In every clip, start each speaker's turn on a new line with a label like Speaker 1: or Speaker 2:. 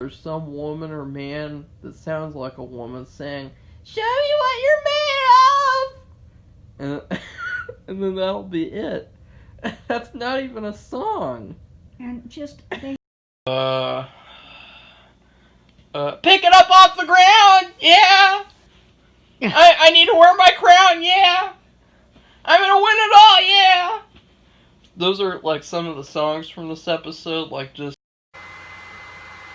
Speaker 1: there's some woman or man that sounds like a woman saying, "Show me what you're made of!" And then that'll be it. That's not even a song.
Speaker 2: And just
Speaker 1: Pick it up off the ground, yeah! I need to wear my crown, yeah! I'm gonna win it all, yeah! Those are like some of the songs from this episode, like just...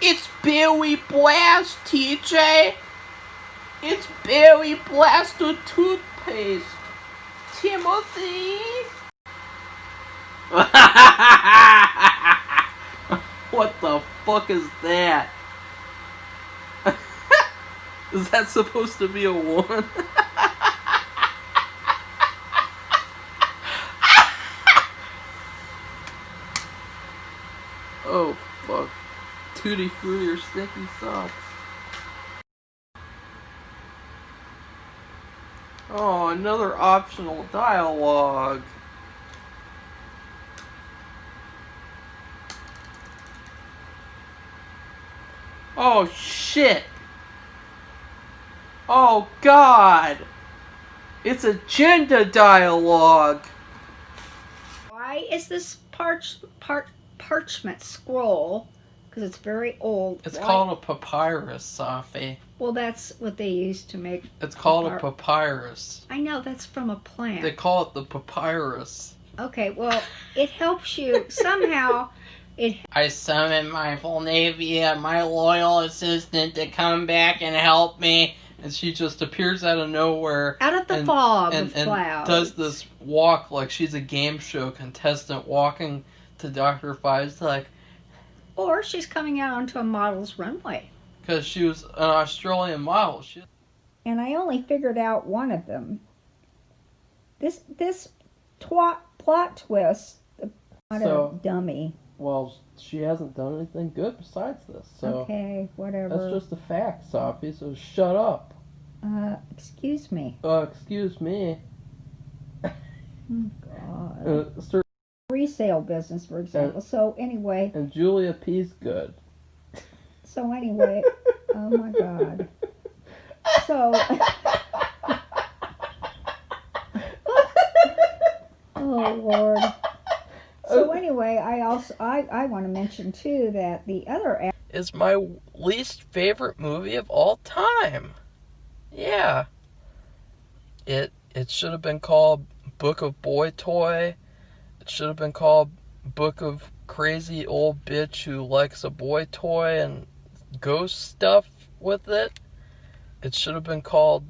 Speaker 1: It's Billy Blast, TJ! It's Billy Blast with toothpaste! Timothy! What the fuck is that? Is that supposed to be a woman? Oh, fuck. Tutti Frutti or Sticky Socks. Oh, another optional dialogue. Oh, shit. Oh, God. It's agenda dialogue.
Speaker 2: why is this parchment scroll? Because it's very old.
Speaker 1: It's called a papyrus, Safi.
Speaker 2: Well, that's what they use to make.
Speaker 1: It's called a papyrus.
Speaker 2: I know, that's from a plant.
Speaker 1: They call it the papyrus.
Speaker 2: Okay, well, it helps you somehow.
Speaker 1: I summon my Volnavia, my loyal assistant, to come back and help me. And she just appears out of nowhere.
Speaker 2: Out of the fog of clouds.
Speaker 1: Does this walk like she's a game show contestant walking to Dr. Five's like...
Speaker 2: Or she's coming out onto a model's runway.
Speaker 1: Because she was an Australian model.
Speaker 2: And I only figured out one of them. This plot twist, not a dummy.
Speaker 1: Well, she hasn't done anything good besides this, so...
Speaker 2: Okay, whatever.
Speaker 1: That's just a fact, Safi, so shut up.
Speaker 2: Excuse me.
Speaker 1: Excuse me.
Speaker 2: Oh, God. Resale business, for example. So, anyway...
Speaker 1: And Julia P's good.
Speaker 2: So, anyway... Oh, my God. So... Oh, Lord. So anyway, I want to mention too that the other
Speaker 1: is my least favorite movie of all time. Yeah. It should have been called Book of Boy Toy. It should have been called Book of Crazy Old Bitch Who Likes a Boy Toy and Ghost Stuff with it. It should have been called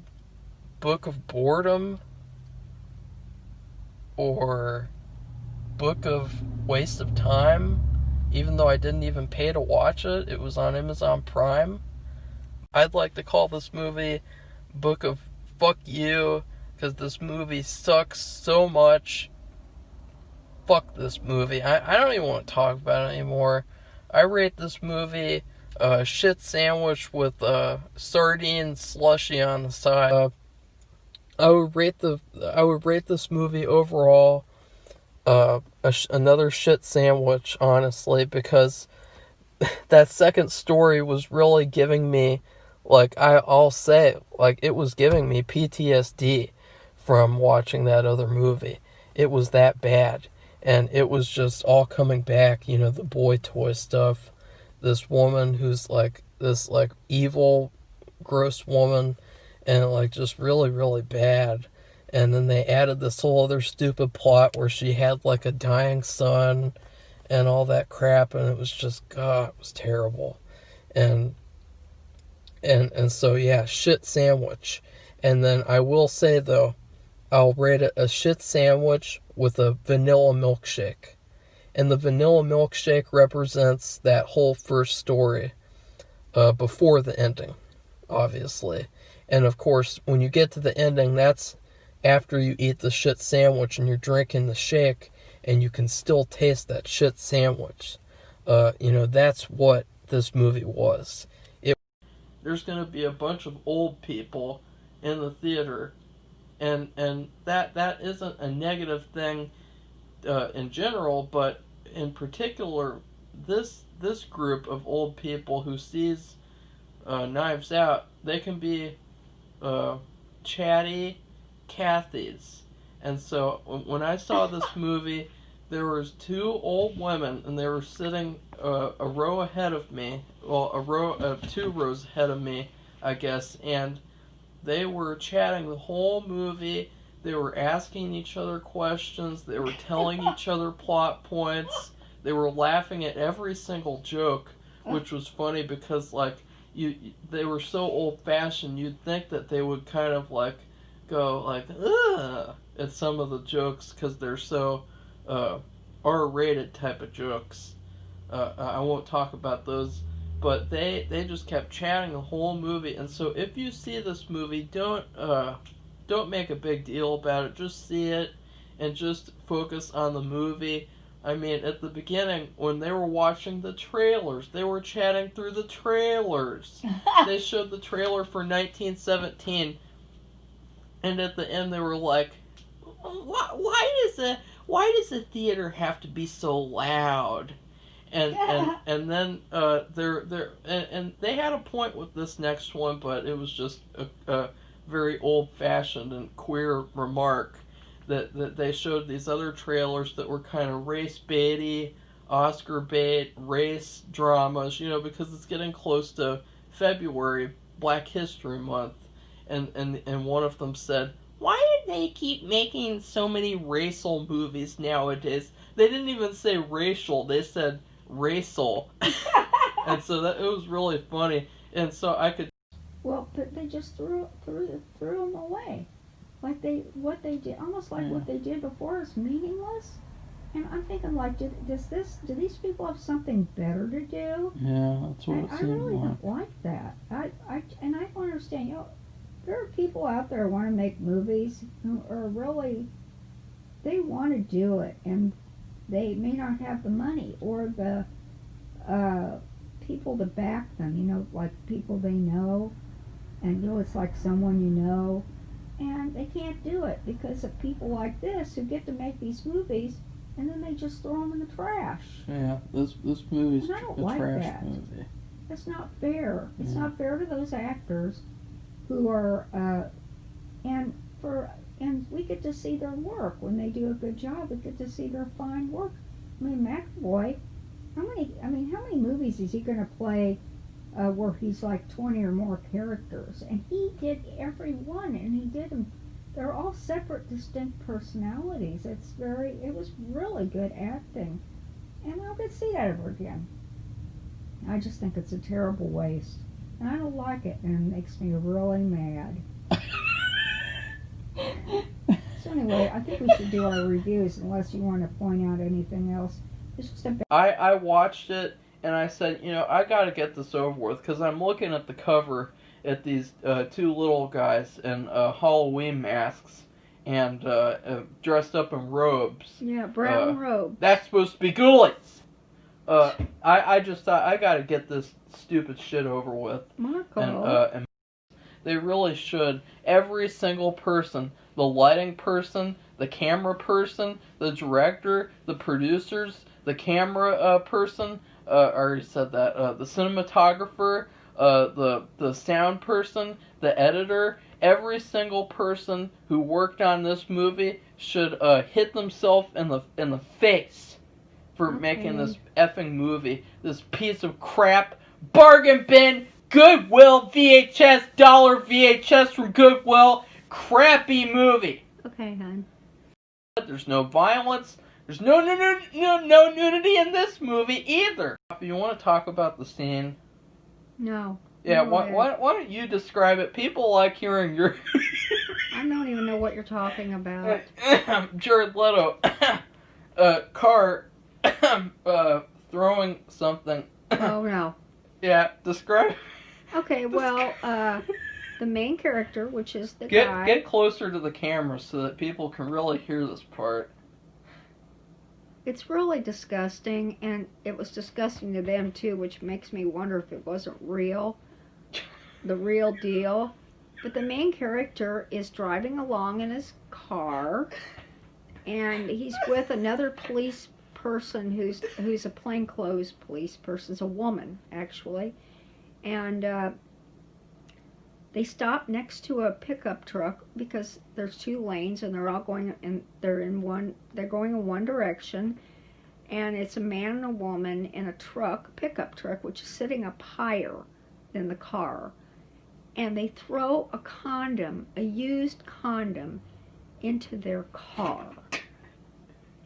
Speaker 1: Book of Boredom or Book of Waste of Time, even though I didn't even pay to watch it. It was on Amazon Prime. I'd like to call this movie Book of Fuck You, because this movie sucks so much. Fuck this movie. I don't even want to talk about it anymore. I rate this movie a shit sandwich with a sardine slushy on the side. I would rate this movie overall another shit sandwich, honestly, because that second story was really giving me, like, I'll say, like, it was giving me PTSD from watching that other movie. It was that bad, and it was just all coming back, you know, the boy toy stuff, this woman who's, like, this, like, evil, gross woman, and, like, just really, really bad. And then they added this whole other stupid plot where she had, like, a dying son and all that crap, and it was just, God, it was terrible. And so, yeah, shit sandwich. And then I will say, though, I'll rate it a shit sandwich with a vanilla milkshake. And the vanilla milkshake represents that whole first story before the ending, obviously. And, of course, when you get to the ending, that's after you eat the shit sandwich and you're drinking the shake and you can still taste that shit sandwich. You know, that's what this movie was. There's going to be a bunch of old people in the theater, and that isn't a negative thing in general, but in particular, this this group of old people who sees Knives Out, they can be uh, chatty Cathys. And so when I saw this movie, there was two old women, and they were sitting a row ahead of me. Well, two rows ahead of me, I guess. And they were chatting the whole movie. They were asking each other questions. They were telling each other plot points. They were laughing at every single joke, which was funny because like they were so old fashioned. You'd think that they would kind of like go like ugh at some of the jokes because they're so R-rated type of jokes. I won't talk about those, but they just kept chatting the whole movie. And so if you see this movie, don't make a big deal about it. Just see it and just focus on the movie. I mean, at the beginning, when they were watching the trailers, they were chatting through the trailers. They showed the trailer for 1917, and at the end they were like, why does the theater have to be so loud? And then and they had a point with this next one, but it was just a very old fashioned and queer remark that they showed these other trailers that were kind of race baity, Oscar bait, race dramas, because it's getting close to February, Black History Month, and one of them said, "Why do they keep making so many racial movies nowadays?" They didn't even say racial; they said racial, and so it was really funny. And so I could.
Speaker 2: Well, but they just threw them away, like what they did, almost like what they did before is meaningless. And I'm thinking, like, do these people have something better to do?
Speaker 1: Yeah, that's what it
Speaker 2: I
Speaker 1: seemed
Speaker 2: really
Speaker 1: like.
Speaker 2: don't like that. I don't understand. There are people out there who want to make movies who are really, they want to do it, and they may not have the money or the people to back them. Like people they know, and it's like someone you know, and they can't do it because of people like this who get to make these movies. And then they just throw them in the trash.
Speaker 1: Yeah, this movie's
Speaker 2: And I don't
Speaker 1: a
Speaker 2: like
Speaker 1: trash
Speaker 2: that.
Speaker 1: movie.
Speaker 2: That's not fair. It's
Speaker 1: Yeah.
Speaker 2: not fair to those actors who are, and we get to see their work when they do a good job. We get to see their fine work. I mean, McAvoy, how many movies is he going to play where he's like 20 or more characters? And he did every one, and he did them. They're all separate, distinct personalities. It was really good acting. And I don't get to see that ever again. I just think it's a terrible waste. And I don't like it, and it makes me really mad. So anyway, I think we should do our reviews unless you want to point out anything else. It's just a
Speaker 1: I watched it, and I said, I gotta get this over with, because I'm looking at the cover at these two little guys in Halloween masks and dressed up in robes.
Speaker 2: Yeah, brown robe.
Speaker 1: That's supposed to be ghoulies. I just thought I gotta get this stupid shit over with.
Speaker 2: Marco.
Speaker 1: And they really should. Every single person, the lighting person, the camera person, the director, the producers, the camera person, I already said that, the cinematographer, the sound person, the editor, every single person who worked on this movie should hit themselves in the face for making this effing movie. This piece of crap, bargain bin, Goodwill VHS, dollar VHS from Goodwill, crappy movie.
Speaker 2: Okay, hon.
Speaker 1: There's no violence. There's no nudity in this movie either. You want to talk about the scene?
Speaker 2: No.
Speaker 1: Yeah,
Speaker 2: No
Speaker 1: why don't you describe it? People like hearing your...
Speaker 2: I don't even know what you're talking about.
Speaker 1: Jared Leto, car, throwing something.
Speaker 2: Oh, no.
Speaker 1: Yeah, describe...
Speaker 2: Okay, well, the main character, which is the guy...
Speaker 1: Get closer to the camera so that people can really hear this part.
Speaker 2: It's really disgusting, and it was disgusting to them, too, which makes me wonder if it wasn't real. The real deal. But the main character is driving along in his car, and he's with another police person who's a plainclothes police person. It's a woman, actually. And they stop next to a pickup truck because there's 2 lanes and they're all going in. They're going in one direction, and it's a man and a woman in a pickup truck, which is sitting up higher than the car. And they throw a used condom, into their car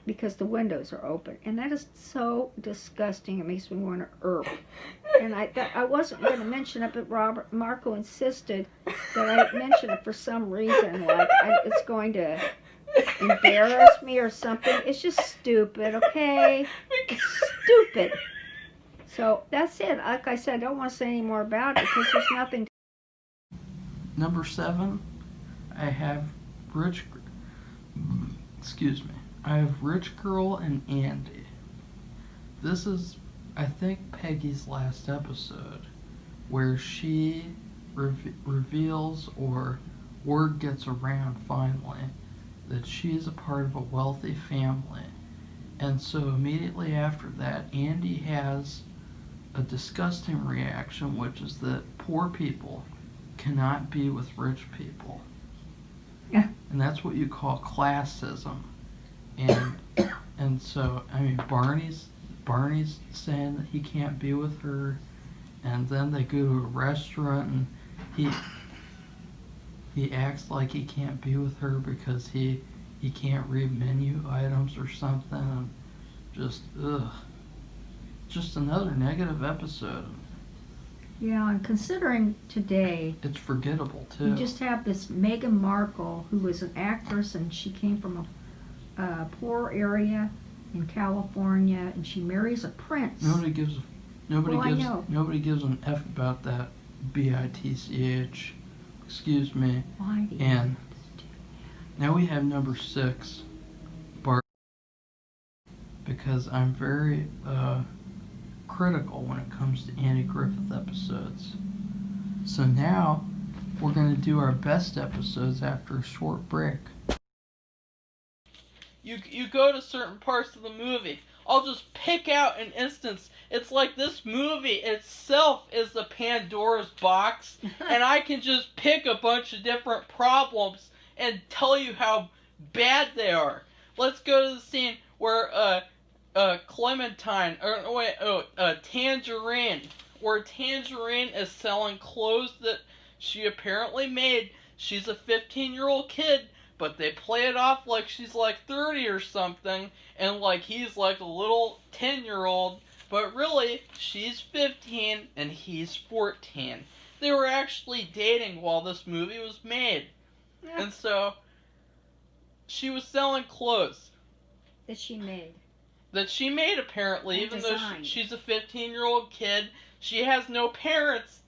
Speaker 2: because the windows are open, and that is so disgusting. It makes me want to erp. And I wasn't going to mention it, but Marco insisted that I mention it for some reason, like it's going to embarrass me or something. It's just stupid, okay? It's stupid. So that's it. Like I said, I don't want to say any more about it because there's nothing.
Speaker 1: Number 7, I have Rich Girl and Andy. This is, I think, Peggy's last episode, where she reveals, or word gets around finally, that she's a part of a wealthy family. And so immediately after that, Andy has a disgusting reaction, which is that poor people cannot be with rich people.
Speaker 2: Yeah.
Speaker 1: And that's what you call classism. And so, I mean, Barney's saying that he can't be with her, and then they go to a restaurant and he acts like he can't be with her because he can't read menu items or something. And just another negative episode.
Speaker 2: Yeah, and considering today,
Speaker 1: it's forgettable too.
Speaker 2: You just have this Meghan Markle, who was an actress, and she came from a poor area in California, and she marries a prince.
Speaker 1: Nobody gives an F about that bitch. Excuse me.
Speaker 2: Why do you
Speaker 1: and now we have number 6, Bart, because I'm very critical when it comes to Andy Griffith episodes. So now we're going to do our best episodes after a short break. You go to certain parts of the movie. I'll just pick out an instance. It's like this movie itself is the Pandora's box, and I can just pick a bunch of different problems and tell you how bad they are. Let's go to the scene where Tangerine, where Tangerine is selling clothes that she apparently made. She's a 15-year-old kid, but they play it off like she's like 30 or something, and like he's like a little 10-year-old, but really, she's 15 and he's 14. They were actually dating while this movie was made. Yeah. And so, she was selling clothes.
Speaker 2: That she made.
Speaker 1: Apparently, even though she's a 15-year-old kid. She has no parents,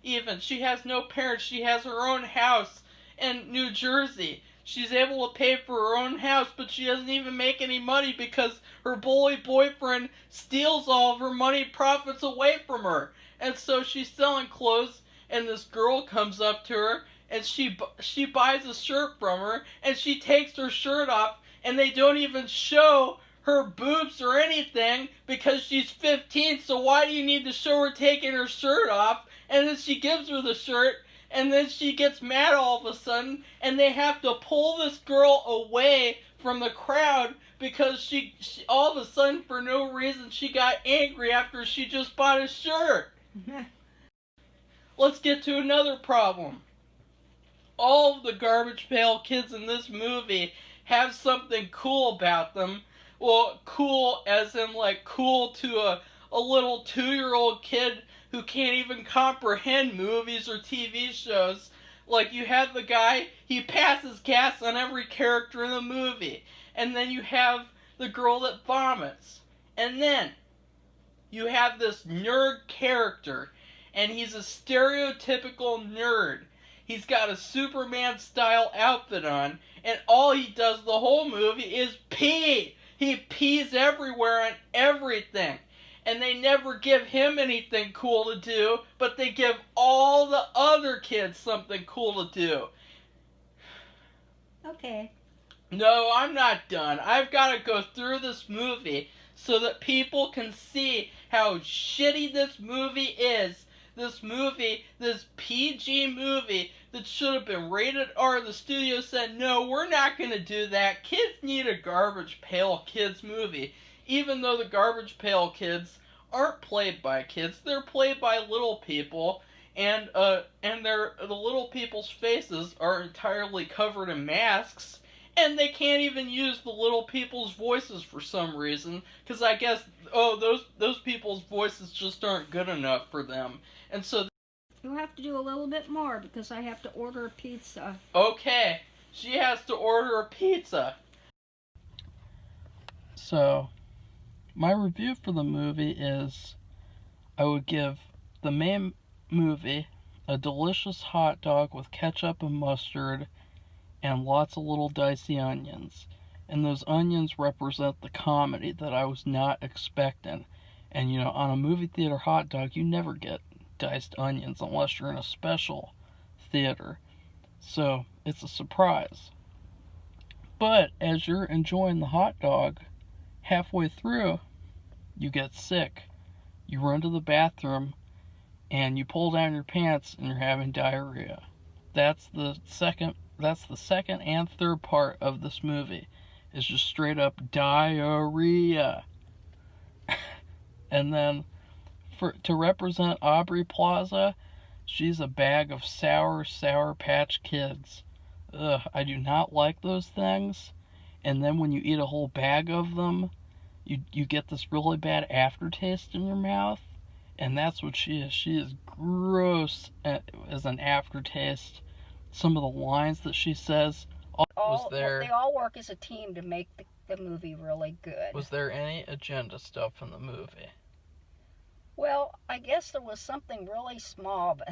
Speaker 1: even. She has her own house in New Jersey. She's able to pay for her own house, but she doesn't even make any money because her bully boyfriend steals all of her money profits away from her. And so she's selling clothes, and this girl comes up to her, and she buys a shirt from her, and she takes her shirt off, and they don't even show her boobs or anything because she's 15, so why do you need to show her taking her shirt off? And then she gives her the shirt, and then she gets mad all of a sudden, and they have to pull this girl away from the crowd because she all of a sudden, for no reason, she got angry after she just bought a shirt. Let's get to another problem. All of the Garbage Pail Kids in this movie have something cool about them. Well, cool as in like cool to a little 2-year-old kid who can't even comprehend movies or TV shows. Like, you have the guy, he passes gas on every character in the movie. And then you have the girl that vomits. And then you have this nerd character, and he's a stereotypical nerd. He's got a Superman-style outfit on, and all he does the whole movie is pee. He pees everywhere on everything. And they never give him anything cool to do, but they give all the other kids something cool to do.
Speaker 2: Okay.
Speaker 1: No, I'm not done. I've got to go through this movie so that people can see how shitty this movie is. This PG movie that should have been rated R. The studio said, no, we're not going to do that. Kids need a Garbage Pail Kids movie. Even though the Garbage Pail Kids aren't played by kids, they're played by little people, and the little people's faces are entirely covered in masks, and they can't even use the little people's voices for some reason, because I guess, those people's voices just aren't good enough for them. And so
Speaker 2: You'll have to do a little bit more because I have to order a pizza.
Speaker 1: okay, she has to order a pizza. So, my review for the movie is, I would give the main movie a delicious hot dog with ketchup and mustard and lots of little dicey onions. And those onions represent the comedy that I was not expecting. And on a movie theater hot dog, you never get diced onions unless you're in a special theater. So it's a surprise. But as you're enjoying the hot dog, halfway through, you get sick. You run to the bathroom and you pull down your pants and you're having diarrhea. That's the second and third part of this movie. It's just straight up diarrhea. And then to represent Aubrey Plaza, she's a bag of sour Sour Patch Kids. Ugh, I do not like those things. And then when you eat a whole bag of them, you get this really bad aftertaste in your mouth. And that's what she is. She is gross as an aftertaste. Some of the lines that she says.
Speaker 2: They all work as a team to make the movie really good.
Speaker 1: Was there any agenda stuff in the movie?
Speaker 2: Well, I guess there was something really small, but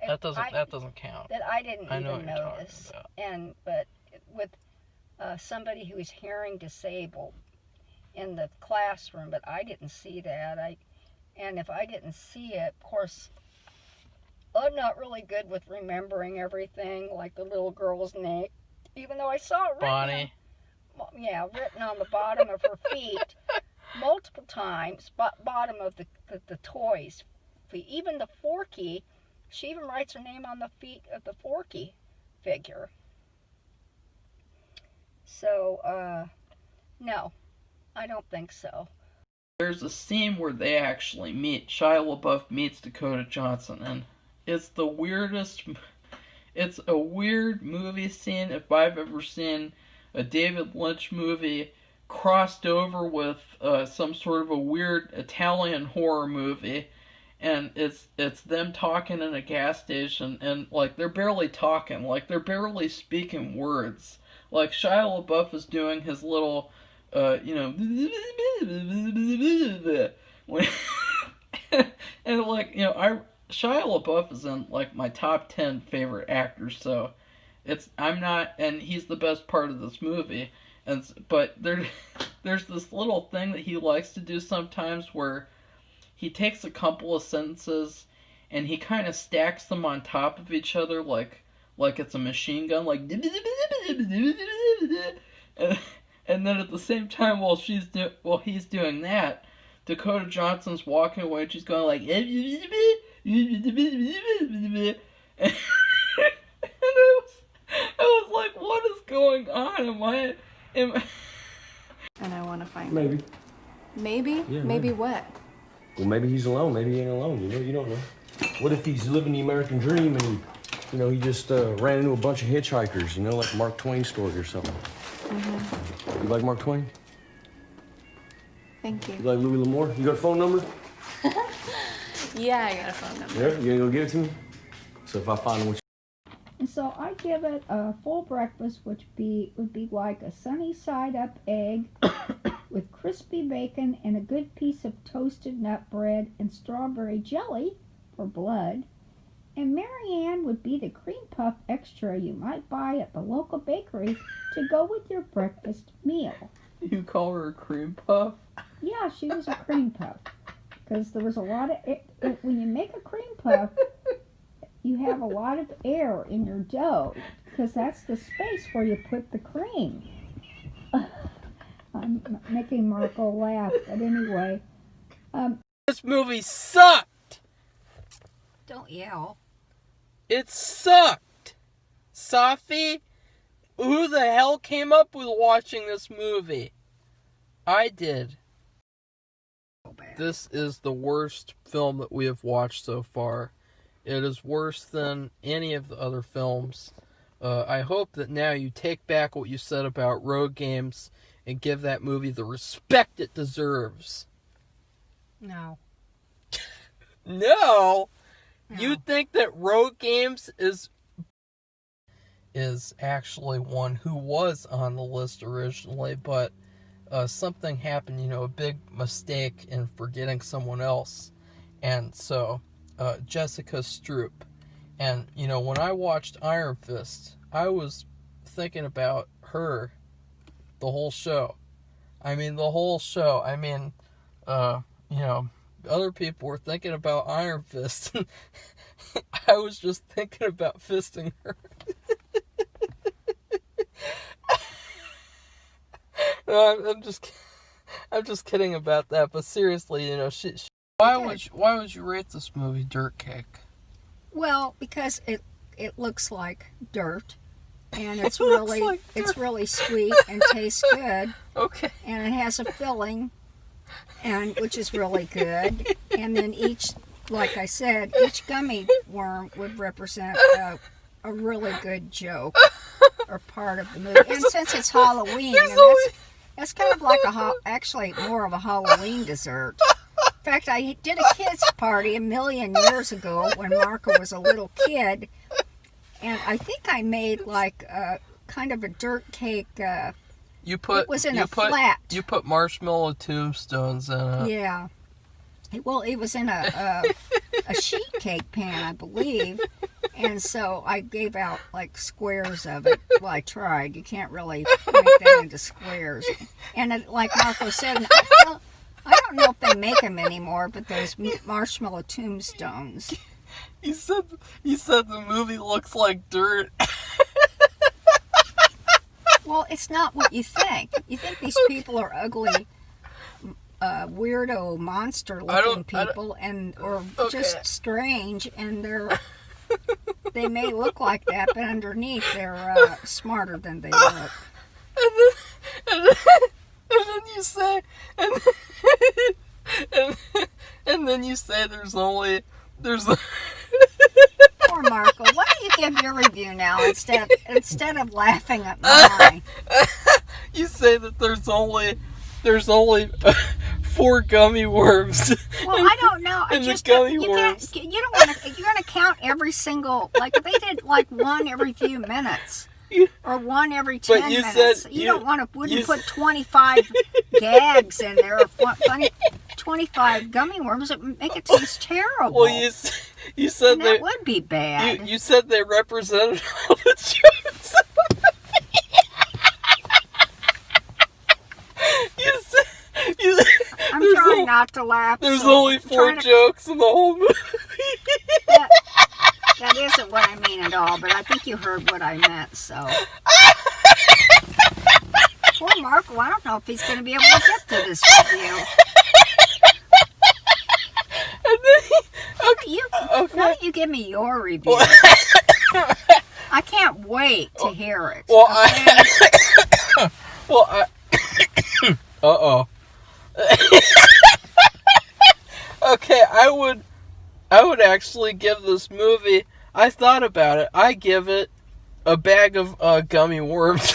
Speaker 1: that doesn't count.
Speaker 2: That I didn't
Speaker 1: I know
Speaker 2: even
Speaker 1: what you're
Speaker 2: notice.
Speaker 1: talking about.
Speaker 2: But with somebody who is hearing disabled in the classroom, but I didn't see that. And if I didn't see it, of course, I'm not really good with remembering everything, like the little girl's name, even though I saw it written.
Speaker 1: Bonnie.
Speaker 2: Written on the bottom of her feet multiple times, bottom of the toys. Even the Forky, she even writes her name on the feet of the Forky figure. So, no, I don't think so.
Speaker 1: There's a scene where they actually meet. Shia LaBeouf meets Dakota Johnson, and it's the weirdest. It's a weird movie scene if I've ever seen a David Lynch movie crossed over with some sort of a weird Italian horror movie. And it's them talking in a gas station, and like they're barely talking, like they're barely speaking words. Like Shia LaBeouf is doing his little, and like Shia LaBeouf is in like my top 10 favorite actors, so and he's the best part of this movie. But there's this little thing that he likes to do sometimes where he takes a couple of sentences and he kind of stacks them on top of each other like it's a machine gun, like, and then at the same time while he's doing that, Dakota Johnson's walking away and she's going like, and I was like, what is going on? And
Speaker 3: I want to find
Speaker 4: Maybe.
Speaker 3: him. Maybe?
Speaker 4: Yeah,
Speaker 3: maybe what?
Speaker 4: Well, maybe he's alone. Maybe he ain't alone. You don't know. What if he's living the American dream and, he just ran into a bunch of hitchhikers, like Mark Twain's story or something. Mm-hmm. You like Mark Twain?
Speaker 3: Thank you.
Speaker 4: You like Louis L'Amour? You got a phone number?
Speaker 3: Yeah, I got a phone number.
Speaker 4: Yeah? You gonna go give it to me? So if I find what
Speaker 2: And so I give it a full breakfast, which would be like a sunny side up egg with crispy bacon and a good piece of toasted nut bread and strawberry jelly for blood. And Marianne would be the cream puff extra you might buy at the local bakery to go with your breakfast meal.
Speaker 1: You call her a cream puff?
Speaker 2: Yeah, she was a cream puff. Because there was a lot of... when you make a cream puff, you have a lot of air in your dough. Because that's the space where you put the cream. I'm making Marco laugh, but anyway.
Speaker 1: This movie sucked.
Speaker 2: Don't yell.
Speaker 1: It sucked. Safi, who the hell came up with watching this movie? I did. This is the worst film that we have watched so far. It is worse than any of the other films. I hope that now you take back what you said about Road Games and give that movie the respect it deserves.
Speaker 2: No.
Speaker 1: No? You think that Road Games is actually one who was on the list originally, but something happened, a big mistake in forgetting someone else. And so, Jessica Stroup. And, when I watched Iron Fist, I was thinking about her the whole show. The whole show. Other people were thinking about Iron Fist. I was just thinking about fisting her. No, I'm just kidding about that. But seriously, why would you rate this movie Dirt Cake?
Speaker 2: Well, because it looks like dirt, and it's really sweet and tastes good.
Speaker 1: Okay.
Speaker 2: And it has a filling, which is really good. And then like I said, each gummy worm would represent a really good joke or part of the movie. And since it's Halloween, that's kind of like actually more of a Halloween dessert. In fact, I did a kids' party 1,000,000 years ago when Marco was a little kid, and I think I made like kind of a dirt cake. It was in a flat.
Speaker 1: You put marshmallow tombstones in it.
Speaker 2: Yeah. It was in a sheet cake pan, I believe, and so I gave out like squares of it. Well, I tried. You can't really make that into squares. And like Marco said, I don't know if they make them anymore, but those marshmallow tombstones.
Speaker 1: You said the movie looks like dirt.
Speaker 2: Well, it's not what you think. You think these people are ugly, weirdo, monster-looking people, or just strange, and they may look like that, but underneath they're smarter than they look.
Speaker 1: And then you say, and then you say there's
Speaker 2: Poor Marco. Why don't you give your review now instead of laughing at mine?
Speaker 1: You say that there's only 4 gummy worms.
Speaker 2: Well, I don't know.
Speaker 1: And the gummy worms.
Speaker 2: You don't want to. You're going to count every single. Like they did, like one every few minutes. Or one every 10 minutes. You don't want to. Wouldn't put 25 gags in there, or 25 gummy worms. It would make it taste terrible.
Speaker 1: Well, you said
Speaker 2: that would be bad.
Speaker 1: You said they represented all the jokes.
Speaker 2: I'm trying not to laugh.
Speaker 1: There's only 4 jokes in the whole movie.
Speaker 2: That isn't what I mean at all, but I think you heard what I meant, so. Poor Marco, I don't know if he's going to be able to get to this review.
Speaker 1: And then
Speaker 2: Why don't you give me your review? I can't wait to hear it.
Speaker 1: Well,
Speaker 2: okay?
Speaker 1: uh-oh. Okay, I would actually give this movie, I thought about it, I give it a bag of gummy worms.